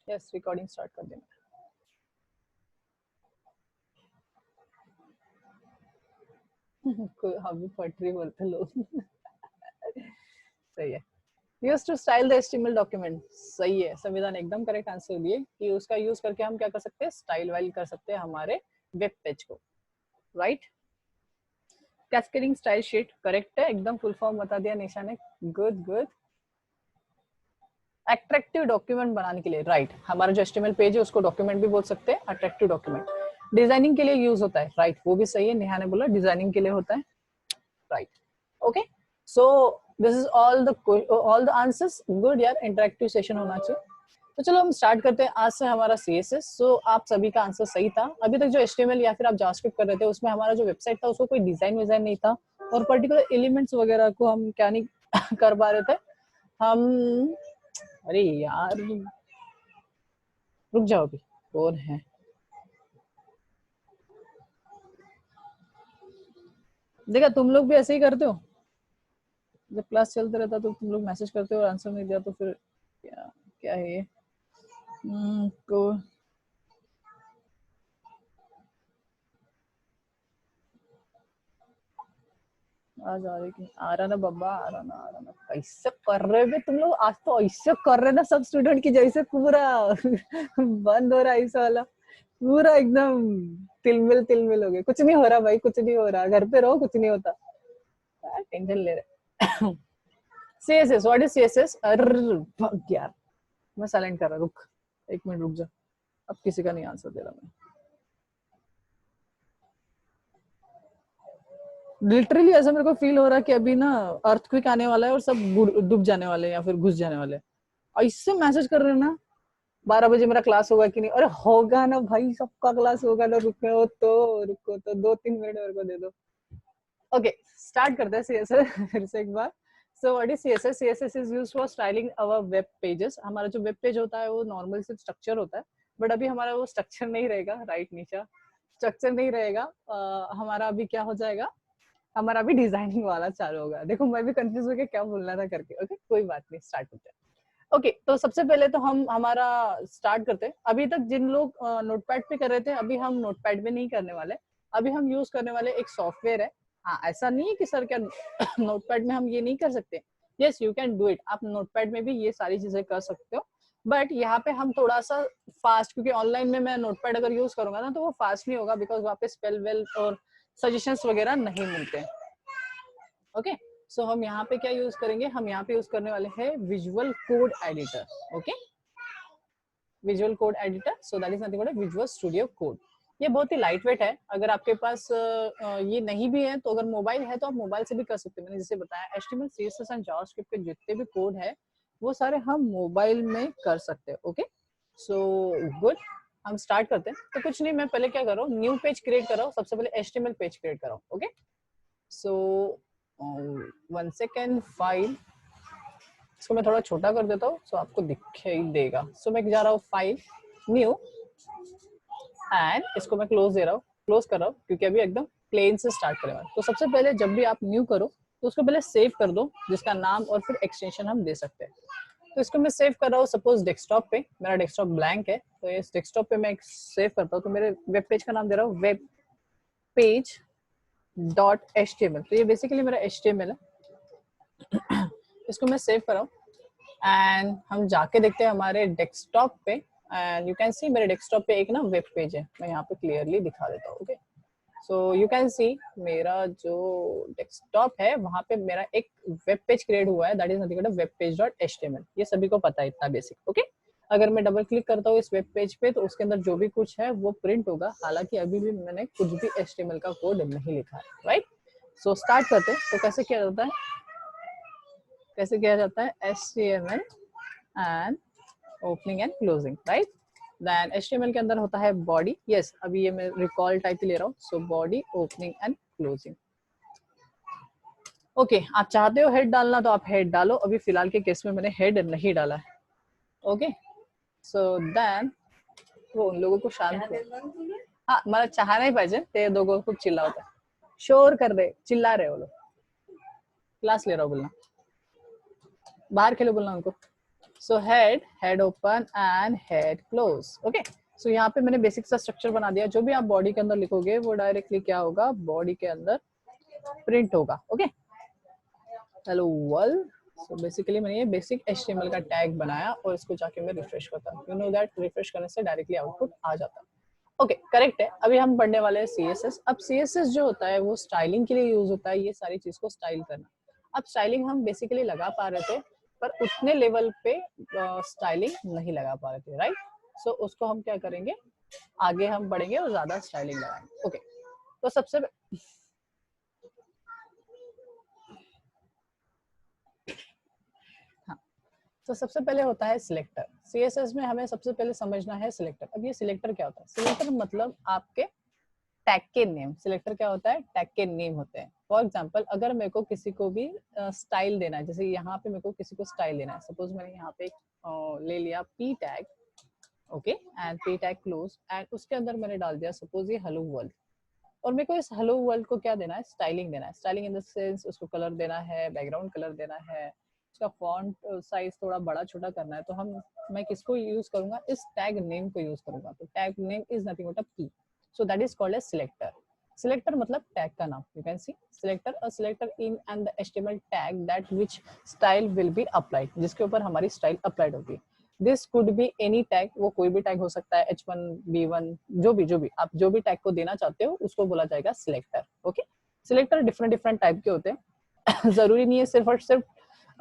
Yes recording start कर देना। हम भी पटरी बोलते लोग। सही है। Use to style the HTML document, सही है, संविधान एकदम करेक्ट आंसर दिए कि उसका यूज करके हम क्या कर सकते हैं, स्टाइल वाइल कर सकते हैं हमारे वेब पेज को, right. Cascading style sheet correct है, एकदम फुल फॉर्म बता दिया निशा ने, गुड गुड। अट्रैक्टिव डॉक्यूमेंट बनाने के लिए, राइट, हमारा जो एचटीएमएल पेज है उसको डॉक्यूमेंट भी बोल सकते हैं, अट्रैक्टिव डॉक्यूमेंट। डिजाइनिंग के लिए यूज होता है, राइट, वो भी सही है, नेहा ने बोला डिजाइनिंग के लिए होता है, right. Okay, so this is all the answers, good यार, इंटरेक्टिव सेशन होना चाहिए। तो चलो हम स्टार्ट करते हैं आज से हमारा सीएसएस। सो आप सभी का आंसर सही था। अभी तक जो एचटीएमएल या फिर आप जावास्क्रिप्ट कर रहे थे उसमें हमारा जो वेबसाइट था उसको कोई डिजाइन विजाइन नहीं था, और पर्टिकुलर एलिमेंट्स वगैरह को हम क्या नहीं कर पा रहे थे हम। अरे यार रुक जाओ, अभी कौन है? देखा, तुम लोग भी ऐसे ही करते हो, जब क्लास चलते रहता तो तुम लोग मैसेज करते हो और आंसर नहीं दिया तो फिर क्या क्या है ये? को आज आ रही कि आ रहा ना बब्बा, आ रहा ना, कैसे कर रहे बे तुम लोग, आज तो ऐसे कर रहे ना सब स्टूडेंट की जैसे पूरा बंद हो रहा है इस वाला, पूरा एकदम तिलमिल हो गए। कुछ नहीं हो रहा भाई, कुछ नहीं हो रहा, घर पे रहो, कुछ नहीं होता, टेंशन ले रहे। CSS, what is CSS? यार मैं साइलेंट कर रहा, रुक 1 मिनट रुक जा, अब किसी का नहीं आंसर दे रहा मैं। लिटरली ऐसा मेरे को फील हो रहा है कि अभी ना अर्थक्वेक आने वाला है और सब डूब जाने वाले हैं या फिर घुस जाने वाले हैं। इससे मैसेज कर रहे हैं ना 12 बजे मेरा क्लास होगा कि नहीं, अरे होगा ना भाई, सबका क्लास होगा ना, रुको तो 2-3 मिनट मेरे को दे दो। ओके, स्टार्ट करते हैं सीएसएस फिर से एक बार। So what is CSS? CSS is used for styling our web pages. हमारा जो वेब पेज होता है वो नॉर्मल से स्ट्रक्चर होता है, बट अभी हमारा वो स्ट्रक्चर नहीं रहेगा, राइट नीचा, स्ट्रक्चर नहीं रहेगा। हमारा अभी क्या हो जाएगा, हमारा भी डिजाइनिंग वाला चालू होगा। देखो मैं भी कंफ्यूज हो गया क्या बोलना था करके। ओके कोई बात नहीं, स्टार्ट करते हैं। ओके तो सबसे पहले तो हम हमारा स्टार्ट करते हैं। अभी तक जिन लोग नोटपैड पे कर रहे थे, अभी हम नोटपैड पे नहीं करने वाले, अभी हम यूज करने वाले एक सॉफ्टवेयर है। हाँ ऐसा नहीं है कि सर क्या नोटपैड में हम ये नहीं कर सकते, yes you can do it, आप नोटपैड में भी ये सारी चीजें कर सकते हो, बट यहाँ पे हम थोड़ा सा फास्ट, क्योंकि ऑनलाइन में मैं नोटपैड अगर यूज करूंगा ना तो वो फास्ट नहीं होगा, बिकॉज वहाँ पे स्पेल वेल और सजेशंस वगैरह नहीं मिलते हैं। ओके सो हम यहाँ पे क्या यूज करेंगे, हम यहाँ पे यूज करने वाले हैं visual code editor. Okay visual code editor, so that is nothing but visual studio code. ये बहुत ही लाइट वेट है, अगर आपके पास ये नहीं भी है तो अगर मोबाइल है तो आप मोबाइल से भी कर सकते हैं। मैंने जैसे बताया एचटीएमएल सीएसएस एंड जावास्क्रिप्ट के जितने भी कोड है वो सारे हम मोबाइल में कर सकते हैं। ओके सो गुड, हम स्टार्ट करते हैं। तो कुछ नहीं, मैं पहले क्या कर रहा हूँ, न्यू पेज क्रिएट कर रहा हूँ, सबसे पहले एचटीएमएल पेज क्रिएट कर रहा हूँ। ओके सो 1 सेकेंड, फाइल, इसको मैं थोड़ा छोटा कर देता हूँ सो आपको दिखाई देगा। सो मैं जा रहा हूँ फाइल, न्यू, एंड इसको मैं क्लोज दे रहा हूँ, क्लोज कर रहा हूँ क्योंकि अभी एकदम प्लेन से स्टार्ट करेंगे। तो सबसे पहले जब भी आप न्यू करो तो उसको पहले सेव कर दो, जिसका नाम और फिर एक्सटेंशन हम दे सकते हैं। तो इसको मैं सेव कर रहा हूँ सपोज डेस्कटॉप पे, मेरा डेस्कटॉप ब्लैंक है तो इस डेस्कटॉप पे मैं सेव करता हूँ। तो मेरे वेब पेज का नाम दे रहा हूँ वेब पेज डॉट एचटीएमएल। तो ये बेसिकली मेरा एचटीएमएल है। इसको मैं सेव कर रहा हूँ एंड हम जाके देखते हैं हमारे डेस्कटॉप पे, एंड यू कैन सी मेरे डेस्कटॉप पे एक ना वेब पेज है, मैं यहाँ पे क्लियरली दिखा देता हूँ। ओके सो यू कैन सी मेरा जो डेस्कटॉप है वहाँ पे मेरा एक वेब पेज क्रिएट हुआ है, that is nothing but web page dot HTML. ये सभी को पता है इतना बेसिक। ओके अगर मैं डबल क्लिक करता हूँ इस वेब पेज पे तो उसके अंदर जो भी कुछ है वो प्रिंट होगा, हालांकि अभी भी मैंने कुछ भी एचटीएमएल का कोड नहीं लिखा है, राइट। सो स्टार्ट करते हैं। तो कैसे किया जाता है, कैसे किया जाता है, HTML and opening and closing, right. Then HTML के अंदर होता है बॉडी, यस अभी ये मैं रिकॉल टाइप ले रहा हूँ, so body opening and closing. Okay आप चाहते हो हेड डालना तो आप हेड डालो, अभी फिलहाल के केस में मैंने हेड नहीं डाला है। ओके सो देन वो उन लोगों को शांत, हाँ मला चहा नाही पाहिजे, ते दोघं खूप चिल्लावत आहे, शोर कर रहे, चिल्ला रहे वो लोग, क्लास ले रहा हूँ बोलना, बाहर खेलो बोलना उनको। So head open and head close. Okay, so यहाँ पे मैंने बेसिक सा स्ट्रक्चर बना दिया। जो भी आप बॉडी के अंदर लिखोगे वो डायरेक्टली क्या होगा, बॉडी के अंदर प्रिंट होगा। Okay, hello world. So basically मैंने ये बेसिक HTML का टैग बनाया और इसको जाके मैं रिफ्रेश करता हूँ। यू नो दैट रिफ्रेश करने से डायरेक्टली आउटपुट आ जाता है। ओके, करेक्ट है। अभी हम पढ़ने वाले हैं CSS। अब CSS जो होता है वो स्टाइलिंग के लिए यूज होता है, ये सारी चीज को स्टाइल करना। अब स्टाइलिंग हम बेसिकली लगा पा रहे थे पर उतने लेवल पे स्टाइलिंग नहीं लगा पा रहे थे, राइट। सो उसको हम क्या करेंगे, आगे हम बढ़ेंगे और ज्यादा स्टाइलिंग लगाएंगे। ओके, तो सबसे तो सबसे पहले होता है सिलेक्टर। CSS में हमें सबसे पहले समझना है सिलेक्टर। अब ये सिलेक्टर क्या होता है, सिलेक्टर मतलब आपके टैग के नेम। सिलेक्टर क्या होता है, टैग के नेम होते हैं। फॉर एग्जांपल अगर मेरे को किसी को भी स्टाइल देना है, जैसे यहाँ पे मेरे को किसी को स्टाइल देना है, सपोज मैंने यहाँ पे ले लिया p tag, okay, and p tag close, and उसके अंदर मैंने डाल दिया सपोज ये हेलो वर्ल्ड, और मेरे को इस हेलो वर्ल्ड को क्या देना है, स्टाइलिंग देना है। स्टाइलिंग इन द सेंस उसको कलर देना है, बैकग्राउंड कलर देना है, उसका फॉन्ट साइज थोड़ा बड़ा छोटा करना है। तो मैं किसको यूज करूंगा, इस टैग नेम को यूज करूंगा। तो tag name is nothing but a p, so that is called as selector. Selector मतलब टैग का नाम। You can see selector, a selector in and the HTML tag that which style will be applied, जिसके ऊपर हमारी style applied होगी। This could be any tag, वो कोई भी टैग हो सकता है, H1 B1, जो भी आप जो भी टैग को देना चाहते हो उसको बोला जाएगा selector. Okay, selector different type के होते हैं। जरूरी नहीं है सिर्फ और सिर्फ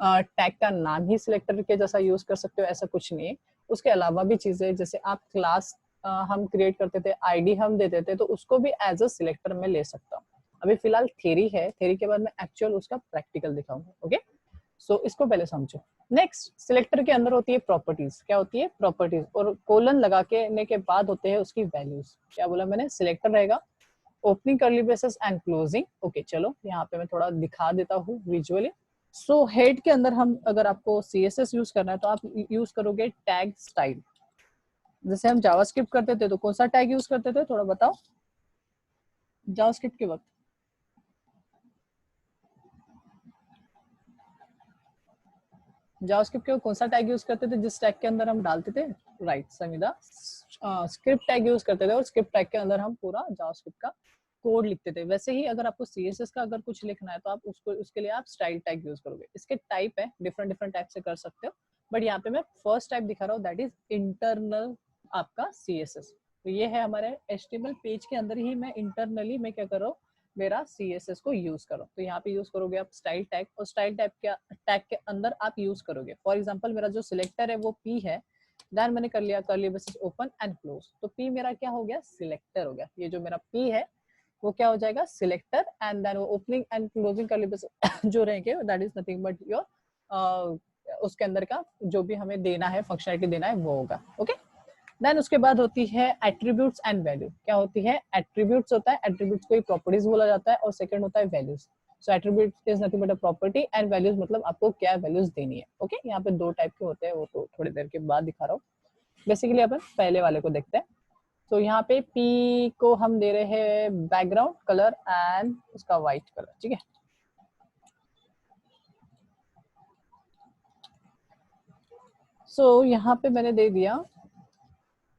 टैग का नाम ही सिलेक्टर के जैसा यूज कर सकते हो, ऐसा कुछ नहीं है। उसके अलावा भी चीजें, जैसे आप क्लास हम क्रिएट करते थे, आईडी हम देते थे, तो उसको भी एज अ सिलेक्टर में ले सकता हूँ। अभी फिलहाल थ्योरी है, थ्योरी के बाद मैं एक्चुअल उसका प्रैक्टिकल दिखाऊंगा। ओके, सो इसको पहले समझो। नेक्स्ट, सिलेक्टर के अंदर होती है प्रॉपर्टीज। क्या होती है, प्रॉपर्टीज, और कोलन लगा के बाद होते हैं उसकी वैल्यूज। क्या बोला मैंने, सिलेक्टर रहेगा, opening curly braces and closing. Okay, चलो यहाँ पे मैं थोड़ा दिखा देता हूँ विजुअली। सो हेड के अंदर हम, अगर आपको CSS यूज करना है तो आप यूज करोगे टैग स्टाइल। जैसे हम जावास्क्रिप्ट करते थे तो कौन सा टैग यूज करते थे, थोड़ा बताओ जावास्क्रिप्ट के वक्त। जावास्क्रिप्ट के कौन सा टैग यूज करते थे, जिस टैग के अंदर हम डालते थे, राइट संविदा, स्क्रिप्ट टैग यूज करते थे, और स्क्रिप्ट टैग के अंदर हम पूरा जावास्क्रिप्ट का कोड लिखते थे। वैसे ही अगर आपको CSS का अगर कुछ लिखना है तो आप उसके लिए आप स्टाइल टैग यूज करोगे। इसके टाइप है, डिफरेंट टाइप से कर सकते हो, बट यहाँ पे मैं फर्स्ट टाइप दिखा रहा हूँ, दैट इज इंटरनल आपका CSS। तो ये है हमारे HTML पेज के अंदर ही मैं इंटरनली मैं क्या कर रहा हूँ, मेरा CSS को यूज करो। तो यहाँ पे यूज करोगे आप स्टाइल टैग, और स्टाइल टैग के अंदर आप यूज करोगे। फॉर एग्जांपल मेरा जो सिलेक्टर है वो p है, देन मैंने कर लिया curly braces open and close, तो p मेरा क्या हो गया, सिलेक्टर हो गया। ये जो मेरा p है वो क्या हो जाएगा, सिलेक्टर, एंड देन वो opening and closing curly braces जो रहेंगे that is nothing but your उसके अंदर का जो भी हमें देना है, फंक्शनलिटी देना है वो होगा। ओके, देन उसके बाद होती है एट्रीब्यूट्स एंड वैल्यू। क्या होती है, एट्रीब्यूट्स होता है, एट्रीब्यूट्स को ही प्रॉपर्टीज बोला जाता है, और सेकंड होता है values. So attribute is nothing but a property, and values मतलब आपको क्या वैल्यूज देनी है। ओके, यहाँ पे दो टाइप के होते हैं, वो तो थोड़ी देर के बाद दिखा रहा हूँ। बेसिकली अपन पहले वाले को देखते हैं। तो यहाँ पे p को हम दे रहे हैं बैकग्राउंड कलर एंड उसका व्हाइट कलर, ठीक है। सो यहाँ पे मैंने दे दिया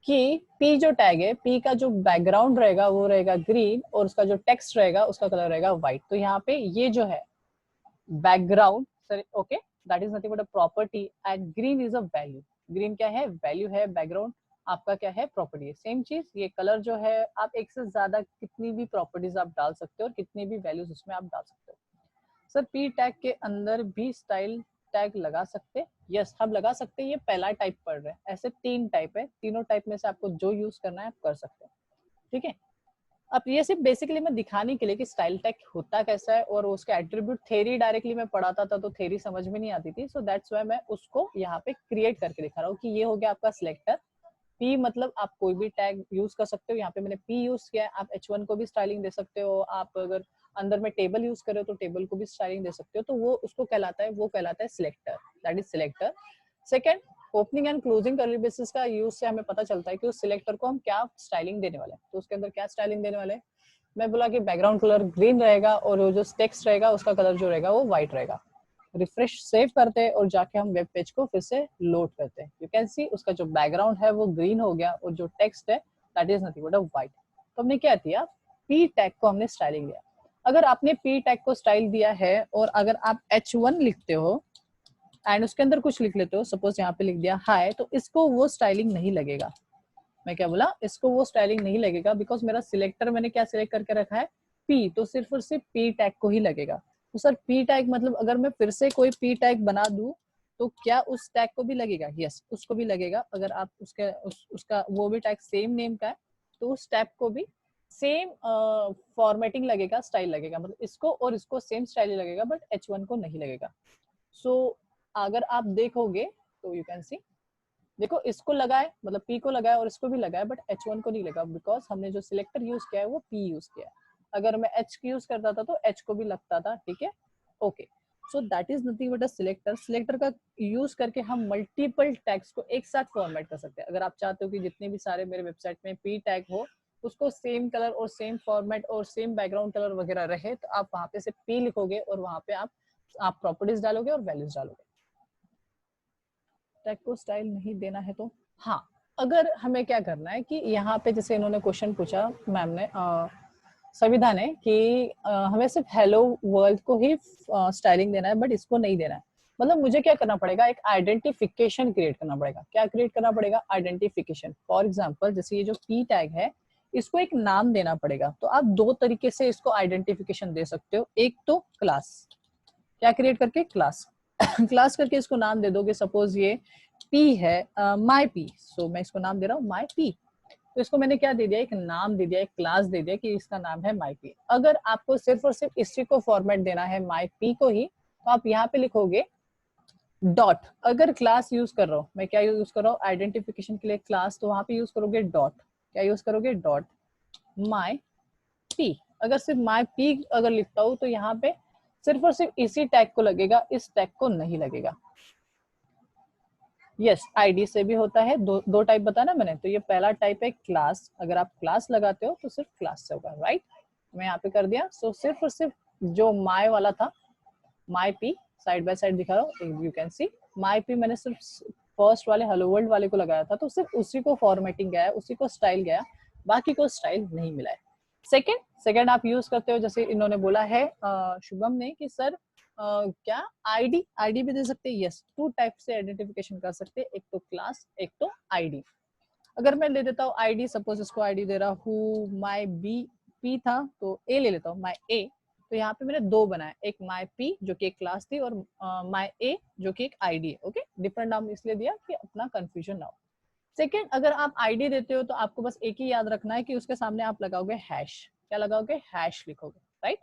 कि p जो टैग है, p का जो बैकग्राउंड रहेगा वो रहेगा ग्रीन, और उसका जो टेक्स्ट रहेगा उसका कलर रहेगा व्हाइट। तो यहाँ पे ये जो है background, sir okay, that is nothing but a property, and green is a value. Green क्या है, वैल्यू है, बैकग्राउंड आपका क्या है, प्रॉपर्टी है। सेम चीज ये कलर जो है, आप एक से ज्यादा कितनी भी प्रॉपर्टीज आप डाल सकते हो और कितनी भी वैल्यूज उसमें आप डाल सकते हो। सर p टैग के अंदर भी स्टाइल टैग लगा सकते हैं, यस हम लगा सकते हैं। ये पहला टाइप पढ़ रहे हैं, ऐसे 3 टाइप है, तीनों टाइप में से आपको जो यूज करना है आप कर सकते हैं, ठीक है। अब ये सिर्फ बेसिकली मैं दिखाने के लिए कि स्टाइल टैग होता कैसा है, और उसका एट्रीब्यूट थ्योरी डायरेक्टली मैं पढ़ाता था तो थ्योरी समझ में नहीं आती थी, सो दैट्स व्हाई मैं उसको यहाँ पे क्रिएट करके दिखा रहा हूँ कि ये हो गया आपका सिलेक्टर। p मतलब आप कोई भी टैग यूज कर सकते हो, यहाँ पे मैंने p यूज किया है। आप h1 को भी स्टाइलिंग दे सकते हो, आप अगर अंदर में टेबल यूज करे हो तो टेबल को भी स्टाइलिंग दे सकते हो, तो वो उसको कहलाता है, वो कहलाता है selector, that is selector. Second, opening and closing curly braces का यूज से हमें पता चलता है कि उस सिलेक्टर को हम क्या स्टाइलिंग देने वाले हैं। तो उसके अंदर क्या स्टाइलिंग देने वाले हैं, मैं बोला कि बैकग्राउंड कलर ग्रीन रहेगा, और वो जो टेक्स्ट रहेगा उसका कलर जो रहेगा वो व्हाइट रहेगा, रिफ्रेश सेव करते हैं और जाके हम वेब पेज को फिर से लोड करते हैं। यू कैन सी उसका जो बैकग्राउंड है वो ग्रीन हो गया और जो टेक्स्ट है that is nothing but a white. तो हमने क्या किया, पी टैग को हमने स्टाइलिंग दिया। अगर आपने पी टैग को स्टाइल दिया है और अगर आप H1 लिखते हो एंड उसके अंदर कुछ लिख लेते हो, सपोज यहाँ पे लिख दिया हाय, तो इसको वो स्टाइलिंग नहीं लगेगा। मैं क्या बोला, इसको वो स्टाइलिंग नहीं लगेगा बिकॉज मेरा सिलेक्टर मैंने क्या सिलेक्ट करके रखा है, पी, तो सिर्फ और सिर्फ पी टैग को ही लगेगा। तो सर पी टैग मतलब अगर मैं फिर से कोई पी टैग बना दूं तो क्या उस टैग को भी लगेगा? यस, उसको भी लगेगा। अगर आप उसका वो भी टैग सेम नेम का है तो उस टैग को भी सेम फॉर्मेटिंग लगेगा, स्टाइल लगेगा, मतलब इसको और इसको सेम स्टाइल लगेगा बट H1 को नहीं लगेगा। सो अगर आप देखोगे तो यू कैन सी, देखो इसको लगाए मतलब पी को लगाए और इसको भी लगाए बट H1 को नहीं लगा बिकॉज हमने जो सिलेक्टर यूज किया है वो पी यूज किया है। अगर मैं H यूज करता था तो H को भी लगता था, ठीक है, okay. So that is nothing but a selector. Selector का यूज करके हम मल्टीपल टैग्स को एक साथ फॉर्मेट कर सकते हैं। अगर आप चाहते हो कि जितने भी सारे मेरे वेबसाइट में पी टैग हो उसको सेम कलर और सेम फॉर्मेट और सेम बैकग्राउंड कलर वगैरह रहे तो आप वहां पे से पी लिखोगे और वहां पे आप प्रॉपर्टीज डालोगे और वैल्यूज डालोगे। टैग को स्टाइल नहीं देना है तो हाँ, अगर हमें क्या करना है कि यहाँ पे जैसे इन्होंने क्वेश्चन पूछा मैम ने, सविधा ने, कि हमें सिर्फ हेलो वर्ल्ड को ही स्टाइलिंग देना है बट इसको नहीं देना है। मतलब मुझे क्या करना पड़ेगा, एक आइडेंटिफिकेशन क्रिएट करना पड़ेगा। क्या क्रिएट करना पड़ेगा? आइडेंटिफिकेशन। फॉर एग्जांपल जैसे ये जो पी टैग है इसको एक नाम देना पड़ेगा। तो आप दो तरीके से इसको आइडेंटिफिकेशन दे सकते हो। एक तो क्लास, क्या क्रिएट करके, क्लास क्लास करके इसको नाम दे दोगे। सपोज ये पी है, माई पी, सो मैं इसको नाम दे रहा हूँ माई पी। तो इसको मैंने क्या दे दिया, एक नाम दे दिया, एक क्लास दे दिया कि इसका नाम है माई पी। अगर आपको सिर्फ और सिर्फ इसी को फॉर्मेट देना है माई पी को ही, तो आप यहाँ पे लिखोगे डॉट। अगर क्लास यूज कर रहा हूँ मैं, क्या यूज कर रहा हूँ आइडेंटिफिकेशन के लिए क्लास, तो वहां पे यूज करोगे डॉट। क्या यूज करोगे? Dot my P. अगर सिर्फ माई पी अगर लिखता हूँ तो यहाँ पे सिर्फ और सिर्फ इसी टैग को लगेगा, इस टैग को नहीं लगेगा। यस, आईडी से भी होता है। दो टाइप बताया ना मैंने। तो ये पहला टाइप है क्लास, अगर आप क्लास लगाते हो तो सिर्फ क्लास से होगा, राइट। मैं यहाँ पे कर दिया। सो सिर्फ और सिर्फ जो माई वाला था, my P, side by side दिखा रहा हूँ, you can C my P मैंने सिर्फ फर्स्ट वाले हेलो वर्ल्ड वाले को लगाया था, तो सिर्फ उसी को फॉर्मेटिंग गया है, उसी को स्टाइल गया, बाकी को स्टाइल नहीं मिला है। सेकेंड आप यूज करते हो, जैसे इन्होंने बोला है शुभम ने कि सर क्या आईडी भी दे सकते हैं। यस, टू टाइप से आइडेंटिफिकेशन कर सकते हैं, एक तो क्लास, एक तो आईडी। अगर मैं ले देता हूँ आईडी, सपोज इसको आईडी दे रहा हूँ माई बी पी था तो ए ले लेता हूँ, माई ए। तो यहाँ पे मैंने दो बनाए, एक माई पी जो कि एक क्लास थी और माई ए जो कि एक आईडी है। ओके, डिफरेंट नाम इसलिए दिया कि अपना कंफ्यूजन ना हो। सेकेंड, अगर आप आईडी देते हो तो आपको बस एक ही याद रखना है कि उसके सामने आप लगाओगे हैश। क्या लगाओगे? हैश लिखोगे, राइट।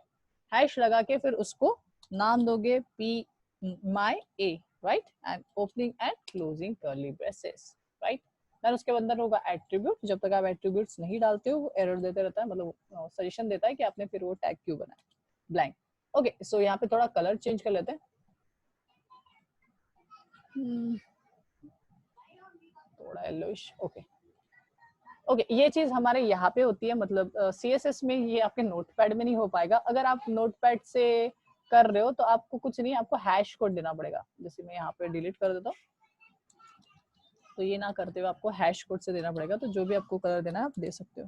हैश लगा के फिर उसको नाम दोगे P my A, right, and opening and closing curly braces, right. Then उसके अंदर होगा एट्रीब्यूट। जब तक आप एट्रीब्यूट्स नहीं डालते हो वो एरर देते रहता है, मतलब सजेशन देता है कि आपने फिर वो टैग क्यों बनाया, ब्लैंक। ओके, सो यहाँ पे थोड़ा कलर चेंज कर लेते हैं। थोड़ा येलोइश, ओके। ओके, ये चीज हमारे यहाँ पे होती है, मतलब CSS में ये आपके नोटपैड में नहीं हो पाएगा। अगर आप नोटपैड से कर रहे हो तो आपको कुछ नहीं, आपको हैश कोड देना पड़ेगा। जैसे मैं यहाँ पे डिलीट कर देता हूँ, तो ये ना करते हुए आपको हैश कोड से देना पड़ेगा। तो जो भी आपको कलर देना है आप दे सकते हो।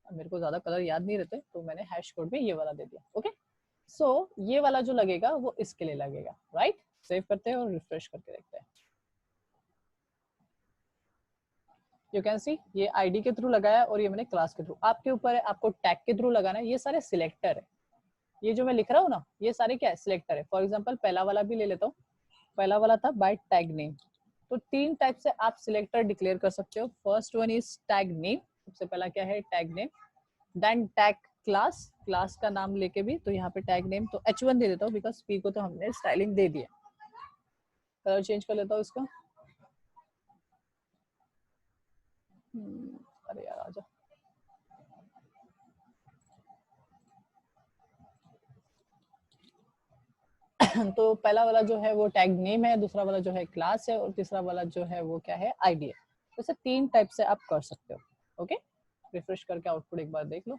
मेरे को ज्यादा कलर याद नहीं रहते तो मैंने हैश कोड में ये वाला दे दिया। ओके, सो ये वाला जो लगेगा वो इसके लिए लगेगा, राइट। सेव करते हैं और रिफ्रेश करके देखते हैं। यू कैन सी ये आईडी के थ्रू लगाया और ये मैंने क्लास के थ्रू। आपके ऊपर है, आपको टैग के थ्रू लगाना है। ये सारे सिलेक्टर है, ये जो मैं लिख रहा हूँ ना, ये सारे क्या है? सिलेक्टर है। फॉर एग्जांपल पहला वाला भी ले लेता हूँ। पहला वाला था बाय टैग नेम। तो तीन टाइप से आप सिलेक्टर डिक्लेयर कर सकते हो। First one is tag name. सबसे पहला क्या है? Tag name. Then tag class, class का नाम लेके भी, तो यहाँ पे टैग नेम तो H1 दे देता हूँ बिकॉज पी को तो हमने स्टाइलिंग दे दिया। कलर चेंज कर लेता हूँ इसका। अरे यार आजा। तो पहला वाला जो है वो टैग नेम है, दूसरा वाला जो है क्लास है और तीसरा वाला जो है वो क्या है? आईडी है। तो इसे तीन टाइप से आप कर सकते हो। ओके, रिफ्रेश करके आउटपुट एक बार देख लो।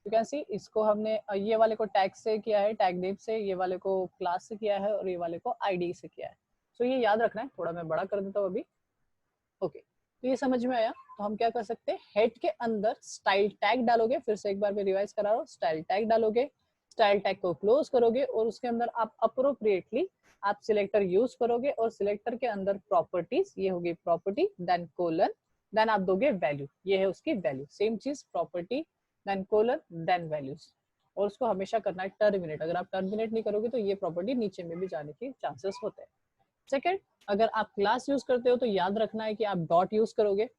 यू कैन सी इसको हमने ये वाले को टैग से किया है, टैग नेम से, ये वाले को क्लास से किया है और ये वाले को आईडी से किया है। सो ये याद रखना है। थोड़ा मैं बड़ा कर देता हूँ अभी। ओके, तो ये समझ में आया। तो हम क्या कर सकते हैं, हेड के अंदर स्टाइल टैग डालोगे, फिर से एक बार मैं रिवाइज करा रहा हूँ, स्टाइल टैग डालोगे, स्टाइल टैग को क्लोज करोगे और उसके अंदर आप अप्रोप्रिएटली आप सिलेक्टर यूज करोगे और सिलेक्टर के अंदर प्रॉपर्टीज, ये होगी प्रॉपर्टी, देन कोलन, देन आप दोगे वैल्यू, ये है उसकी वैल्यू। सेम चीज property then colon then values, और उसको हमेशा करना है टर्मिनेट। अगर आप टर्मिनेट नहीं करोगे तो ये प्रॉपर्टी नीचे में भी जाने के चांसेस होते हैं। सेकेंड, अगर आप क्लास यूज करते हो तो याद रखना है कि आप डॉट यूज करोगे।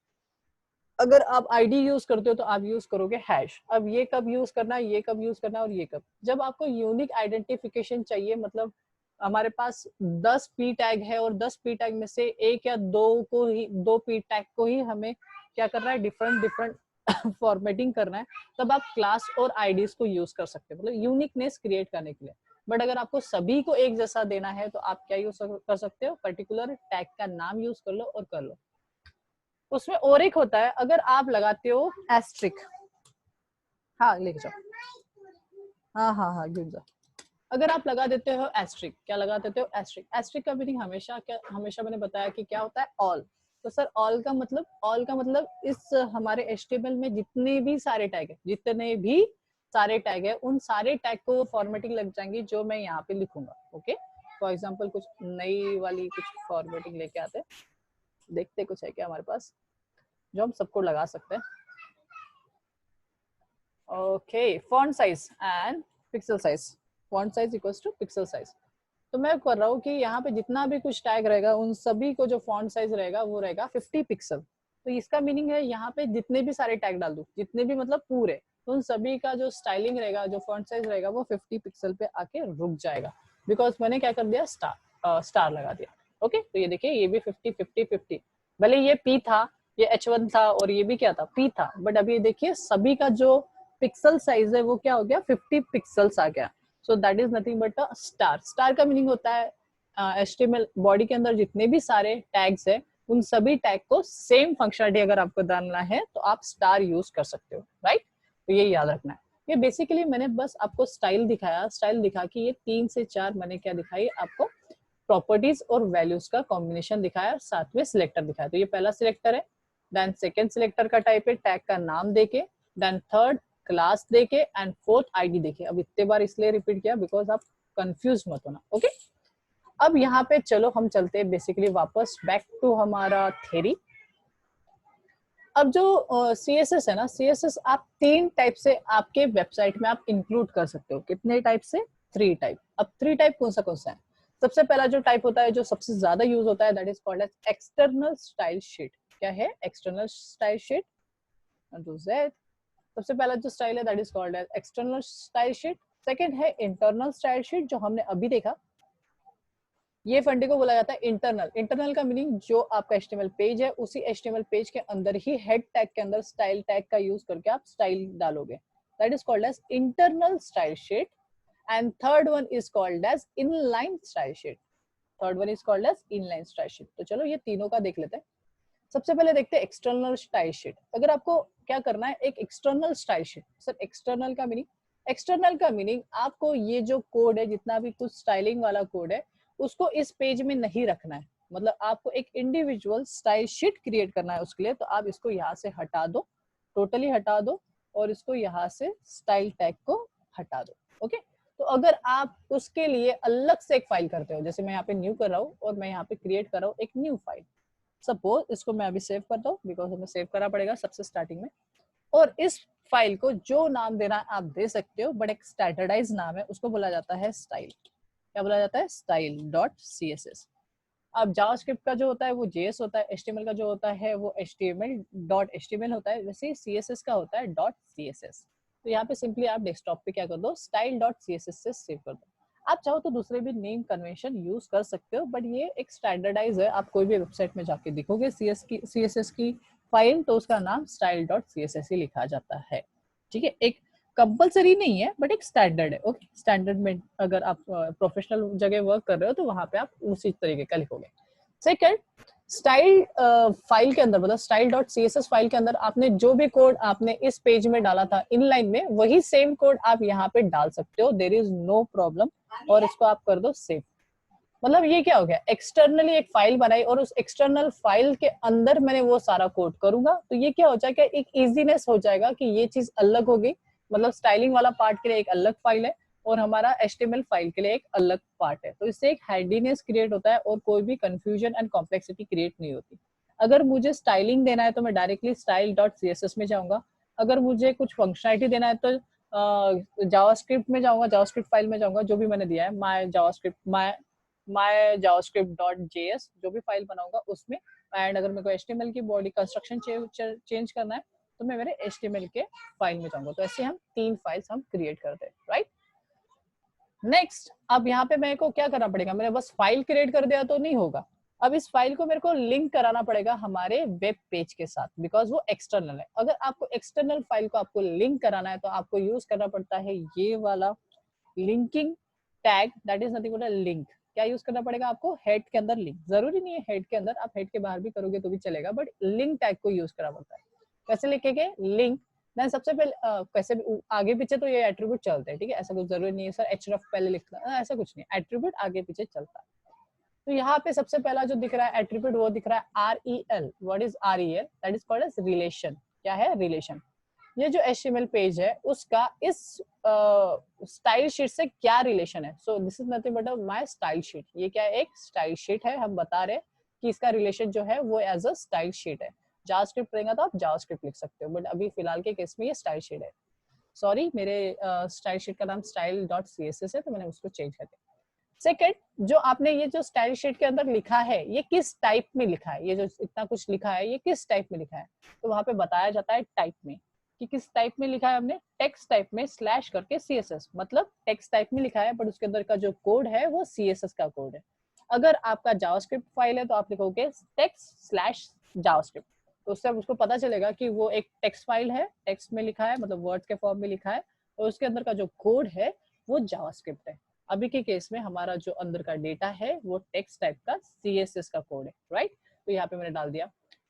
अगर आप आईडी यूज करते हो तो आप यूज करोगे हैश। अब ये कब यूज करना है, ये कब यूज करना है और ये कब, जब आपको यूनिक आइडेंटिफिकेशन चाहिए, मतलब हमारे पास 10 पी टैग है और 10 पी टैग में से एक या दो पी टैग को ही हमें क्या करना है, डिफरेंट फॉर्मेटिंग करना है, तब आप क्लास और आईडीज को यूज कर सकते हैं, मतलब यूनिकनेस क्रिएट करने के लिए। बट अगर आपको सभी को एक जैसा देना है तो आप क्या यूज कर सकते हो, पर्टिकुलर टैग का नाम यूज कर लो और कर लो। उसमें और एक होता है, अगर आप लगाते हो एस्ट्रिक, हाँ लेके जाओ, हाँ गिव जाओ। अगर आप लगा देते हो एस्ट्रिक, क्या लगा देते हो एस्ट्रिक, एस्ट्रिक का मीनिंग हमेशा मैंने बताया कि क्या होता है, ऑल। तो सर ऑल का मतलब इस हमारे HTML में जितने भी सारे टैग है उन सारे टैग को फॉर्मेटिंग लग जाएंगी जो मैं यहाँ पे लिखूंगा। ओके, फॉर एग्जाम्पल कुछ नई वाली कुछ फॉर्मेटिंग लेके आते, देखते कुछ है क्या हमारे पास जो हम सबको लगा सकते हैं। Okay, font size and pixel size, font size equals to pixel size. तो मैं कर रहा हूँ कि यहाँ पे जितना भी कुछ टैग रहेगा उन सभी को जो फॉन्ट साइज रहेगा वो रहेगा 50 पिक्सल। तो इसका मीनिंग है यहाँ पे जितने भी सारे टैग डाल दूं, जितने भी मतलब पूरे, तो उन सभी का जो स्टाइलिंग रहेगा, जो फॉन्ट साइज रहेगा वो 50 पिक्सल पे आके रुक जाएगा, बिकॉज मैंने क्या कर दिया, स्टार लगा दिया। ओके, तो ये देखिए ये भी 50 50 50, भले ये P था, ये H1 था और ये भी क्या था, P था, बट अभी देखिए सभी का जो पिक्सल साइज है वो क्या हो गया, 50 पिक्सल्स आ गया। सो that is nothing but a star. Star का मीनिंग होता है HTML बॉडी के अंदर जितने भी सारे टैग्स है उन सभी टैग को सेम फंक्शनलिटी अगर आपको डालना है तो आप स्टार यूज कर सकते हो, राइट। तो ये याद रखना है। ये बेसिकली मैंने बस आपको स्टाइल दिखाया, स्टाइल दिखा कि ये 3 से 4 मैंने क्या दिखाई आपको, प्रॉपर्टीज और वैल्यूज का कॉम्बिनेशन दिखाया, साथ में सिलेक्टर दिखाया। तो ये पहला सिलेक्टर है, देन सेकेंड सिलेक्टर का टाइप है टैग का नाम देके, देन थर्ड क्लास देके एंड फोर्थ आईडी देके। अब इतने बार इसलिए रिपीट किया बिकॉज आप कंफ्यूज मत होना। ओके, अब यहाँ पे चलो हम चलते हैं बेसिकली वापस बैक टू हमारा थ्योरी। अब जो CSS है ना, CSS आप 3 टाइप से आपके वेबसाइट में आप इंक्लूड कर सकते हो। कितने टाइप से, 3 टाइप। अब 3 टाइप कौन सा है, सबसे पहला जो टाइप होता है जो सबसे ज्यादा यूज होता है that is called as external style sheet. क्या है एक्सटर्नल स्टाइल शीट, सबसे पहला जो स्टाइल है that is called as external style sheet. Second है इंटरनल स्टाइल शीट जो हमने अभी देखा, ये फंडे को बोला जाता है इंटरनल। इंटरनल का मीनिंग जो आपका HTML पेज है उसी HTML पेज के अंदर ही हेड टैग के अंदर स्टाइल टैग का यूज करके आप स्टाइल डालोगे, that is called as internal style sheet. And third one is called as inline style sheet, third one is called as inline style sheet. तो चलो ये तीनों का देख लेते हैं। सबसे पहले देखते हैं एक्सटर्नल स्टाइल शीट। अगर आपको क्या करना है, एक external style sheet, sir external का मीनिंग, एक्सटर्नल का मीनिंग आपको ये जो कोड है, जितना भी कुछ स्टाइलिंग वाला कोड है उसको इस पेज में नहीं रखना है, मतलब आपको एक इंडिविजुअल स्टाइल शीट क्रिएट करना है उसके लिए। तो आप इसको यहाँ से हटा दो, टोटली हटा दो और इसको यहाँ से स्टाइल टैग को हटा दो। ओके, तो अगर आप उसके लिए अलग से एक फाइल करते हो, जैसे मैं यहाँ पे न्यू कर रहा हूँ और मैं यहाँ पे क्रिएट कर रहा हूँ एक न्यू फाइल, सपोज इसको मैं अभी सेव करता हूँ बिकॉज हमें सेव करना पड़ेगा सबसे स्टार्टिंग में, और इस फाइल को जो नाम देना है आप दे सकते हो, बट एक स्टैंडर्डाइज नाम है, उसको बोला जाता है स्टाइल। क्या बोला जाता है, style.css। अब जावास्क्रिप्ट का जो होता है वो JS होता है, HTML का जो होता है वो HTML.html होता है, वैसे ही CSS का होता है .css। तो यहाँ पे सिंपली आप डेस्कटॉप पे क्या कर दो, style.css से सेव कर दो। आप चाहो तो दूसरे भी नेम कन्वेंशन यूज कर सकते हो, बट ये एक स्टैंडर्डाइज है। आप कोई भी वेबसाइट में जाके देखोगे CSS की फाइल तो उसका नाम style.css ही लिखा जाता है। ठीक है, एक कंपलसरी नहीं है बट एक स्टैंडर्ड है। ओके, स्टैंडर्ड में अगर आप प्रोफेशनल जगह वर्क कर रहे हो तो वहां पे आप उसी तरीके का लिखोगे। सेकंड, स्टाइल फाइल के अंदर, मतलब स्टाइल डॉट सीएसएस फाइल के अंदर आपने जो भी कोड आपने इस पेज में डाला था इनलाइन में, वही सेम कोड आप यहाँ पे डाल सकते हो, देयर इज नो प्रॉब्लम। और इसको आप कर दो सेव। मतलब ये क्या हो गया, एक्सटर्नली एक फाइल बनाई और उस एक्सटर्नल फाइल के अंदर मैंने वो सारा कोड करूंगा, तो ये क्या हो जाएगा, एक इजीनेस हो जाएगा कि ये चीज अलग होगी। मतलब स्टाइलिंग वाला पार्ट के लिए एक अलग फाइल है और हमारा HTML फाइल के लिए एक अलग पार्ट है, तो इससे एक हैंडीनेस क्रिएट होता है और कोई भी कंफ्यूजन एंड कॉम्प्लेक्सिटी क्रिएट नहीं होती। अगर मुझे स्टाइलिंग देना है तो मैं डायरेक्टली स्टाइल डॉट सीएसएस में जाऊंगा। अगर मुझे कुछ फंक्शनलिटी देना है तो जावास्क्रिप्ट में जाऊंगा, जावास्क्रिप्ट फाइल में जाऊंगा, जो भी मैंने दिया है माय जावास्क्रिप्ट डॉट जेएस, जो भी फाइल बनाऊंगा उसमें। एंड अगर मेरे को HTML की बॉडी कंस्ट्रक्शन चेंज करना है तो मैं मेरे HTML के फाइल में जाऊंगा। तो ऐसे हम 3 फाइल्स हम क्रिएट करते हैं, राइट। नेक्स्ट, अब यहाँ पे मेरे को क्या करना पड़ेगा, मैंने बस फाइल क्रिएट कर दिया तो नहीं होगा। अब इस फाइल को मेरे को लिंक कराना पड़ेगा हमारे वेब पेज के साथ, बिकॉज वो एक्सटर्नल है। अगर आपको एक्सटर्नल फाइल को आपको लिंक कराना है तो आपको यूज करना पड़ता है ये वाला linking tag, that is nothing but a link. क्या यूज करना पड़ेगा आपको, हेड के अंदर लिंक, जरूरी नहीं है हेड के अंदर, आप हेड के बाहर भी करोगे तो भी चलेगा, बट लिंक टैग को यूज करना पड़ता है। कैसे लिखेंगे, लिंक। देन सबसे पहले कैसे आगे पीछे तो ये एट्रीब्यूट चलते हैं, ठीक है, ऐसा कुछ जरूरी नहीं है सर href पहले लिखना, ऐसा कुछ नहीं, एट्रीब्यूट आगे पीछे चलता है। तो यहाँ पे सबसे पहला जो दिख रहा है एट्रीब्यूट, वो दिख रहा है REL। What is REL, that is called as relation. क्या है, रिलेशन। ये जो HTML पेज है उसका इस स्टाइल शीट से क्या रिलेशन है, so this is nothing but my style sheet. ये क्या है, एक स्टाइल शीट है, हम बता रहे हैं कि इसका रिलेशन जो है वो एज अ स्टाइल शीट है। जावास्क्रिप्ट रहेगा तो आप जावास्क्रिप्ट लिख सकते हो, बट अभी फिलहाल के केस में ये स्टाइल शीट है। सॉरी, मेरे स्टाइल शीट का नाम स्टाइल डॉट CSS है तो मैंने उसको चेंज कर दिया। सेकेंड, जो आपने ये जो स्टाइल शीट के अंदर लिखा है ये किस टाइप में लिखा है, ये जो इतना कुछ लिखा है ये किस टाइप में लिखा है, तो वहां पे बताया जाता है टाइप में, कि किस टाइप में लिखा है हमने, टेक्स्ट टाइप में स्लैश करके CSS, मतलब टेक्स्ट टाइप में लिखा है बट उसके अंदर का जो कोड है वो CSS का कोड है। अगर आपका जावास्क्रिप्ट फाइल है तो आप लिखोगे टेक्स्ट स्लैश जावास्क्रिप्ट, तो उससे उसको पता चलेगा कि वो एक टेक्स्ट फाइल है, टेक्स्ट में लिखा है, मतलब वर्ड्स के फॉर्म में लिखा है, और उसके अंदर का जो कोड है वो जावास्क्रिप्ट है। अभी के केस में हमारा जो अंदर का डेटा है वो टेक्स्ट टाइप का CSS का कोड है, राइट। तो यहाँ पे मैंने डाल दिया।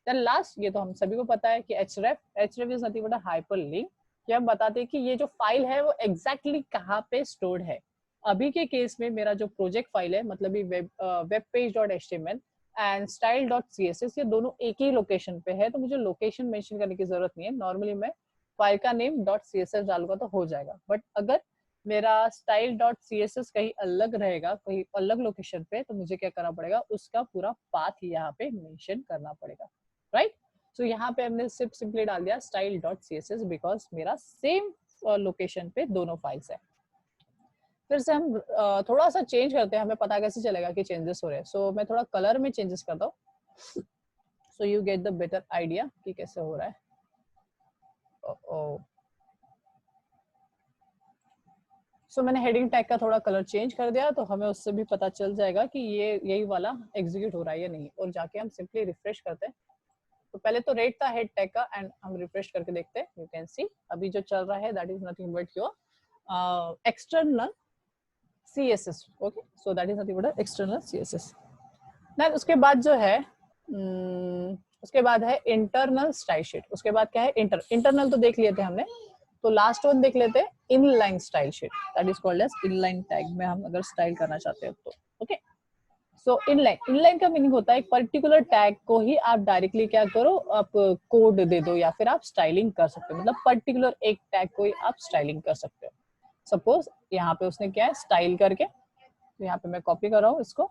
देन लास्ट, ये तो हम सभी को पता है कि href is nothing but a hyperlink, कि हम बताते हैं कि ये जो फाइल है वो एग्जैक्टली कहाँ पे स्टोर्ड है। अभी के केस में मेरा जो प्रोजेक्ट फाइल है, मतलब ये web page dot HTML and style dot CSS, ये दोनों एक ही लोकेशन पे है, तो मुझे लोकेशन मेंशन करने की जरूरत नहीं है। नॉर्मली मैं फाइल का नेम डॉट CSS डालूंगा तो हो जाएगा, बट अगर मेरा स्टाइल डॉट CSS कहीं अलग रहेगा, कहीं अलग लोकेशन पे, तो मुझे क्या करना पड़ेगा, उसका पूरा पाथ यहाँ पे मेंशन करना पड़ेगा, राइट। सो यहाँ पे हमने सिर्फ सिंपली डाल दिया स्टाइल डॉट CSS बिकॉज मेरा सेम लोकेशन पे दोनों फाइल्स है। फिर से हम थोड़ा सा चेंज करते हैं, हमें पता कैसे चलेगा कि चेंजेस हो रहे हैं। सो मैं थोड़ा कलर में चेंजेस करता हूँ, so you get the better idea कि कैसे हो रहा है। सो मैंने हेडिंग टैग का थोड़ा कलर चेंज कर दिया, तो हमें उससे भी पता चल जाएगा कि ये यही वाला एग्जीक्यूट हो रहा है या नहीं। और जाके हम सिंपली रिफ्रेश करते हैं, तो पहले तो रेट था हेड टैग का, एंड हम रिफ्रेश करके देखते हैं। यू कैन सी अभी जो चल रहा है that is nothing but your external CSS। Okay, so that is nothing but external CSS। Then उसके बाद जो है उसके बाद है इंटरनल स्टाइल शीट। उसके बाद क्या है, इंटरनल तो देख लिए थे हमने, तो लास्ट वन देख लेते हैं inline style sheet, that is called as inline tag में हम अगर स्टाइल करना चाहते हो तो। ओके, सो इनलाइन का मीनिंग होता है एक पर्टिकुलर टैग को ही आप डायरेक्टली क्या करो, आप कोड दे दो या फिर आप स्टाइलिंग कर सकते हो, मतलब पर्टिकुलर एक टैग को ही आप स्टाइलिंग कर सकते हो। सपोज यहाँ पे उसने क्या है स्टाइल करके, तो यहाँ पे मैं कॉपी कर रहा हूँ इसको,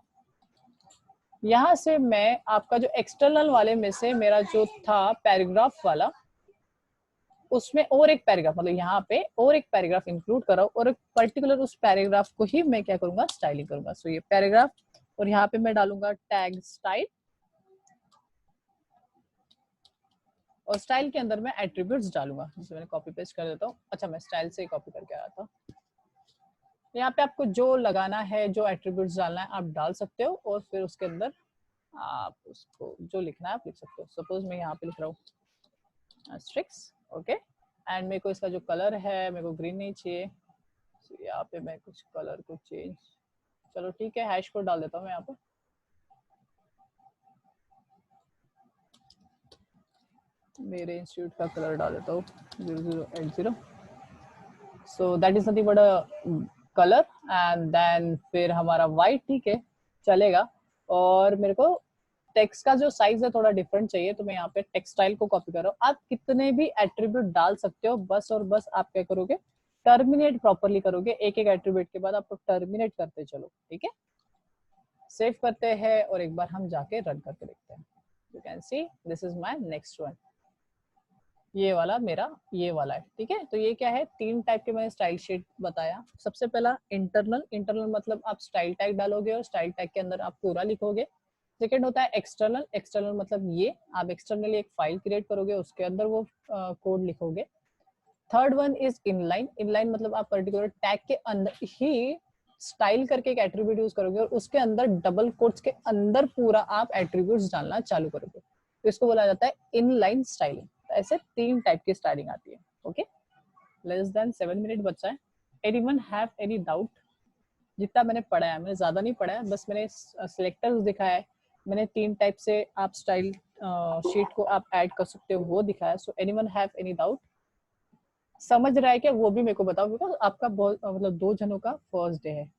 यहाँ से मैं आपका जो एक्सटर्नल वाले में से मेरा जो था पैराग्राफ वाला, उसमें और एक पैराग्राफ, मतलब यहाँ पे और एक पैराग्राफ इंक्लूड कर रहा हूँ, और एक पर्टिकुलर उस पैराग्राफ को ही मैं क्या करूंगा, स्टाइलिंग करूंगा। सो ये पैराग्राफ, और यहाँ पे मैं डालूंगा टैग स्टाइल, और स्टाइल के अंदर मैं एट्रीब्यूट्स डालूंगा, जिसे मैंने कॉपी पेस्ट कर देता हूँ। अच्छा, मैं स्टाइल से कॉपी करके आया था। यहाँ पे आपको जो लगाना है, जो एट्रीब्यूट्स डालना है आप डाल सकते हो, और फिर उसके अंदर आप उसको जो लिखना है आप लिख सकते हो। सपोज मैं यहाँ पे लिख रहा हूँ स्ट्रिक्स, ओके, एंड मेरे को इसका जो कलर है मेरे को ग्रीन नहीं चाहिए, so, यहाँ पे मैं कुछ कलर को चेंज, चलो ठीक है, हैश कोड डाल देता हूँ मैं यहाँ पे। मेरे इंस्टीट्यूट का कलर डाल देता हूँ 0080. So that is nothing but a colour and then फिर हमारा वाइट, ठीक है चलेगा. और मेरे को टेक्स्ट का जो साइज है थोड़ा डिफरेंट चाहिए, तो मैं यहाँ पे टेक्सटाइल को कॉपी कर रहा हूँ. आप कितने भी एट्रीब्यूट डाल सकते हो, बस और बस आप क्या करोगे, टर्मिनेट प्रॉपरली करोगे. एक एक एट्रीब्यूट के बाद आपको टर्मिनेट करते चलो, ठीक है. सेव करते हैं और एक बार हम जाके रन करके देखते हैं. You can see this is my next one. ये वाला मेरा ये वाला है, ठीक है. तो ये क्या है, 3 टाइप के मैंने स्टाइल शीट बताया. सबसे पहला इंटरनल. इंटरनल मतलब आप स्टाइल टैग डालोगे और स्टाइल टैग के अंदर आप पूरा लिखोगे. सेकेंड होता है एक्सटर्नल. एक्सटर्नल मतलब ये आप एक्सटर्नली एक फाइल क्रिएट करोगे, उसके अंदर वो कोड लिखोगे. Third one is inline. Inline मतलब आप पर्टिकुलर टैग के अंदर ही स्टाइल करके एक एट्रीब्यूट यूज करोगे और उसके अंदर डबल कोट्स के अंदर पूरा आप एट्रीब्यूट्स डालना चालू करोगे. तो इसको बोला जाता है इनलाइन स्टाइलिंग. ऐसे 3 टाइप की स्टाइलिंग आती है. ओके, लेस देन 7 मिनट बचा है. Anyone have any doubt? जितना मैंने पढ़ा है, मैंने ज्यादा नहीं पढ़ा है, बस मैंने सिलेक्टर्स दिखाया है. मैंने 3 टाइप से आप स्टाइल शीट को आप ऐड कर सकते हो वो दिखाया. So anyone have any doubt? समझ रहा है क्या, वो भी मेरे को बताओ, बिकॉज आपका बहुत मतलब 2 जनों का फर्स्ट डे है.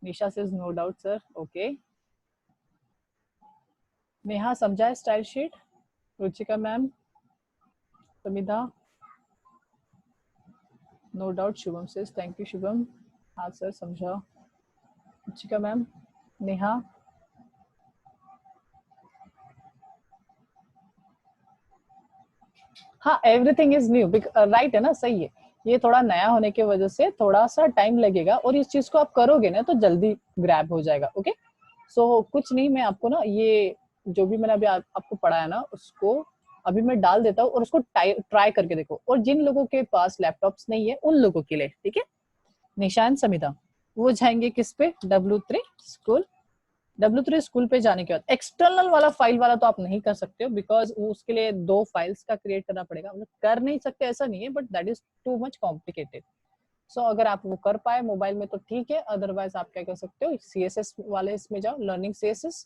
Nisha says no doubt sir. Okay, Neha समझा है style sheet? Ruchika ma'am, Samidha, no doubt. Shubham says thank you Shubham. हाँ सर समझा. रुचिका मैम, नेहा, हाँ एवरीथिंग इज न्यू राइट है ना, सही है. ये थोड़ा नया होने की वजह से थोड़ा सा टाइम लगेगा और इस चीज को आप करोगे ना तो जल्दी ग्रैब हो जाएगा. ओके, सो कुछ नहीं, मैं आपको ना ये जो भी मैंने अभी आपको पढ़ाया ना उसको अभी मैं डाल देता हूँ और उसको ट्राई करके देखो. और जिन लोगों के पास लैपटॉप्स नहीं है उन लोगों के लिए, ठीक है. निशान समिधा वो जाएंगे किस पे, W3 स्कूल. W3 स्कूल पे जाने के बाद एक्सटर्नल वाला फाइल वाला तो आप नहीं कर सकते हो, बिकॉज उसके लिए 2 फाइल्स का क्रिएट करना पड़ेगा. मतलब कर नहीं सकते ऐसा नहीं है, but that is too much complicated. So अगर आप वो कर पाए मोबाइल में तो ठीक है, अदरवाइज आप क्या कर सकते हो, CSS वाले इसमें जाओ, लर्निंग CSS,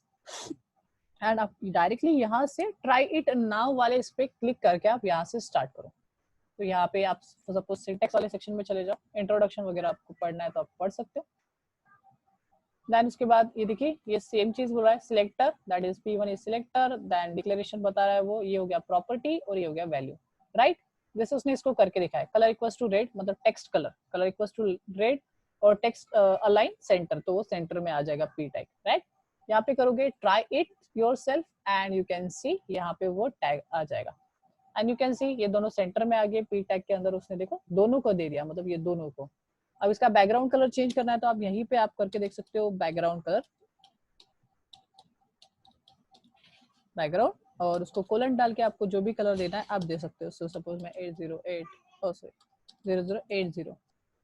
एंड आप डायरेक्टली यहाँ से ट्राई इट नाउ वाले इस पे क्लिक करके आप यहाँ से स्टार्ट करो. तो यहाँ पे आप सपोज सिंटेक्स वाले सेक्शन में चले जाओ, इंट्रोडक्शन वगैरह आपको पढ़ना है तो आप पढ़ सकते हो. देन उसके बाद ये देखिए ये सेम चीज बोल रहा है, selector that is P1 is selector. Then declaration बता रहा है वो, ये हो गया प्रॉपर्टी और ये हो गया वैल्यू, राइट. जैसे उसने इसको करके दिखाया, कलर इक्वल्स टू रेड मतलब text colour, colour equals to red और टेक्स्ट अलाइन सेंटर, तो वो सेंटर में आ जाएगा P टैग, राइट. यहाँ पे करोगे try it yourself and you can सी यहाँ पे वो टैग आ जाएगा. एंड यू कैन सी ये दोनों सेंटर में आ गए. P टैग के अंदर उसने देखो दोनों को दे दिया, मतलब ये दोनों को. अब इसका बैकग्राउंड कलर चेंज करना है तो आप यहीं पे आप करके देख सकते हो बैकग्राउंड कलर, बैकग्राउंड, और उसको कोलन डाल के आपको जो भी कलर देना है आप दे सकते हो. सो सपोज मैं 0080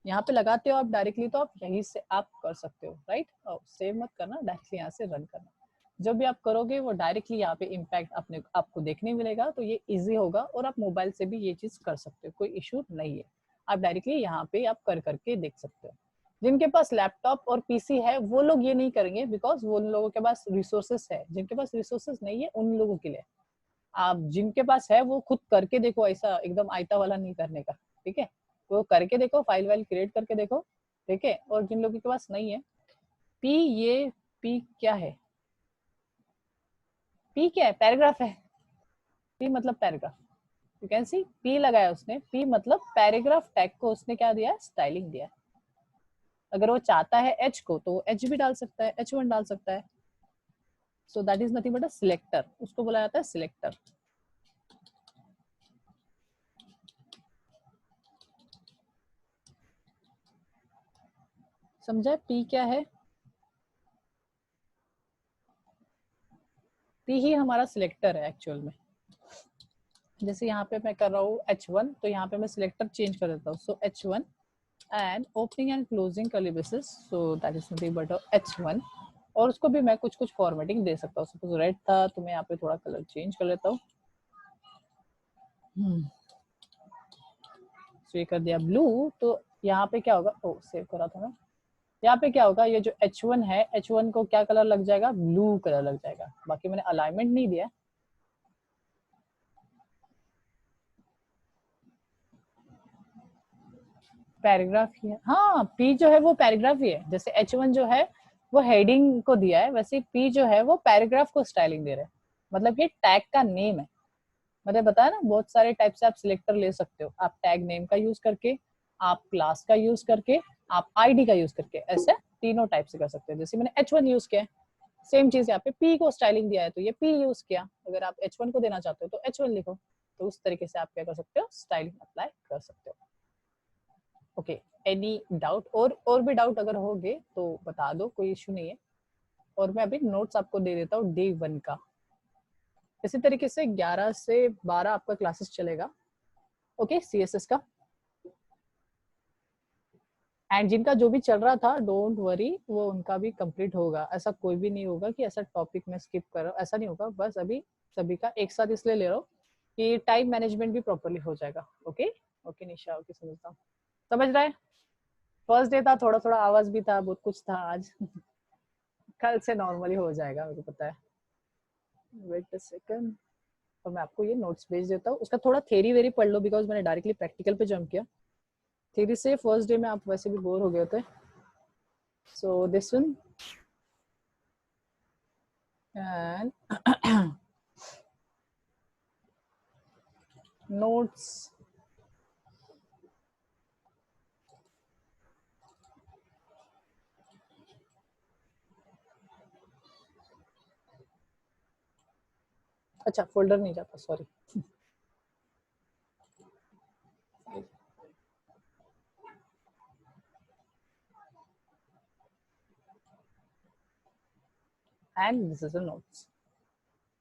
यहाँ पे लगाते हो आप डायरेक्टली, तो आप यहीं से आप कर सकते हो, राइट. और सेव मत करना, डायरेक्टली यहाँ से रन करना. जब भी आप करोगे वो डायरेक्टली यहाँ पे इम्पैक्ट अपने आपको देखने मिलेगा, तो ये इजी होगा और आप मोबाइल से भी ये चीज कर सकते हो, कोई इशू नहीं है. आप डायरेक्टली यहाँ पे आप कर करके देख सकते हो. जिनके पास लैपटॉप और पीसी है वो लोग ये नहीं करेंगे, बिकॉज वो लोगों के पास रिसोर्सेस है. जिनके पास रिसोर्सेस नहीं है उन लोगों के लिए, आप जिनके पास है वो खुद करके देखो, ऐसा एकदम आयता वाला नहीं करने का, ठीक है. वो करके देखो, फाइल वाइल क्रिएट करके देखो, ठीक है. और जिन लोगों के पास नहीं है, ये पी क्या है, पी क्या है, पैराग्राफ है. पी मतलब paragraph. You can see P लगाया उसने, पी मतलब पैराग्राफ टैग को उसने क्या दिया, स्टाइलिंग दिया. अगर वो चाहता है H को तो H भी डाल सकता है, H1 डाल सकता है. सो that is nothing but a selector, उसको बोला जाता है सिलेक्टर. समझा P क्या है? P ही हमारा सिलेक्टर है एक्चुअल में. जैसे यहाँ पे मैं कर रहा हूँ H1, तो यहाँ पे मैं सिलेक्टर चेंज कर देता हूँ. सो H1 and opening and closing curly braces, so that is nothing but H1. और उसको भी मैं कुछ कुछ फॉर्मेटिंग दे सकता हूँ. सपोज रेड था तो मैं यहाँ पे थोड़ा कलर चेंज कर लेता हूँ. तो ये कर दिया ब्लू. तो यहाँ पे क्या होगा, ओ सेव करा था मैं. यहाँ पे क्या होगा, ये जो H1 है, H1 को क्या कलर लग जाएगा, ब्लू कलर लग जाएगा. बाकी मैंने अलाइनमेंट नहीं दिया. पैराग्राफ ही है। हाँ, पी जो है वो पैराग्राफ ही है। जैसे H1 जो है वो हेडिंग को दिया है, वैसे पी जो है वो पैराग्राफ को स्टाइलिंग दे रहा है। मतलब ये टैग का नेम है। मैंने बताया ना, बहुत सारे टाइप से आप सिलेक्टर ले सकते हो। आप टैग नेम का यूज करके, आप क्लास का यूज करके, आप आईडी का यूज करके, ऐसे तीनों टाइप से कर सकते हो। जैसे मैंने H1 यूज किया है, सेम चीज यहाँ पे पी को स्टाइलिंग दिया है तो ये पी यूज किया। अगर आप H1 को देना चाहते हो तो H1 लिखो। तो उस तरीके से आप क्या कर सकते हो, स्टाइलिंग अप्लाई कर सकते हो। Okay, any doubt? और भी डाउट अगर होगे तो बता दो, कोई इशू नहीं है। और मैं अभी नोट्स आपको दे देता हूँ डे 1 का। इसी तरीके से 11 से 12 आपका क्लासेस चलेगा। ओके, CSS का। एंड जिनका जो भी चल रहा था, डोंट वरी, वो उनका भी कंप्लीट होगा। ऐसा कोई भी नहीं होगा कि ऐसा टॉपिक में स्किप करो, ऐसा नहीं होगा। बस अभी सभी का एक साथ इसलिए ले रहा हूँ कि टाइम मैनेजमेंट भी प्रॉपर्ली हो जाएगा। ओके ओके निशा, ओके, समझता हूँ। समझ रहा है? फर्स्ट डे था, थोड़ा थोड़ा आवाज भी था, बहुत कुछ था आज। कल से नॉर्मली हो जाएगा, मेरे को पता है। वेट अ सेकंड, और मैं आपको ये नोट्स भेज देता हूँ। उसका थोड़ा थेरी वेरी पढ़ लो, बिकॉज मैंने डायरेक्टली प्रैक्टिकल पे जंप किया। थेरी से फर्स्ट डे में आप वैसे भी बोर हो गए थे। So this one and notes. अच्छा, फोल्डर नहीं जाता, sorry. And this is the notes.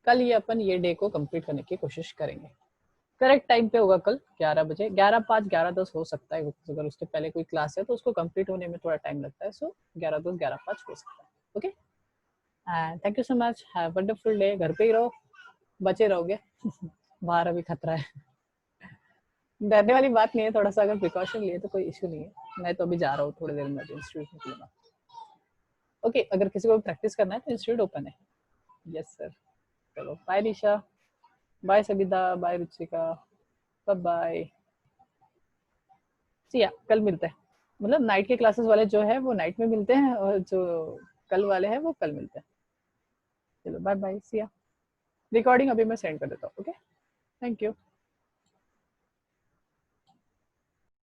कल ये अपन ये डे को कंप्लीट करने की कोशिश करेंगे। करेक्ट टाइम पे होगा कल 11 बजे, 11:05, 11:10 हो सकता है। अगर उसके पहले कोई क्लास है तो उसको कंप्लीट होने में थोड़ा टाइम लगता है। सो 11:10, 11:05 हो सकता है। Okay, and thank you so much, have wonderful day. घर पे ही रहो, बचे रहोगे। बाहर अभी खतरा है। डरने वाली बात नहीं है, थोड़ा सा अगर प्रिकॉशन लिए तो कोई इशू नहीं है। मैं तो अभी जा रहा हूँ, थोड़ी देर में इंस्टीट्यूट निकलूंगा। ओके, अगर किसी को प्रैक्टिस करना है तो इंस्टीट्यूट ओपन है। Yes sir. चलो, bye Nisha, bye Sabita, bye Ruchika, bye bye, see ya. कल मिलते हैं। मतलब नाइट के क्लासेस वाले जो है वो नाइट में मिलते हैं, और जो कल वाले हैं वो कल मिलते हैं। चलो बाय बाय, सी या। रिकॉर्डिंग अभी मैं सेंड कर देता हूँ। Okay, thank you.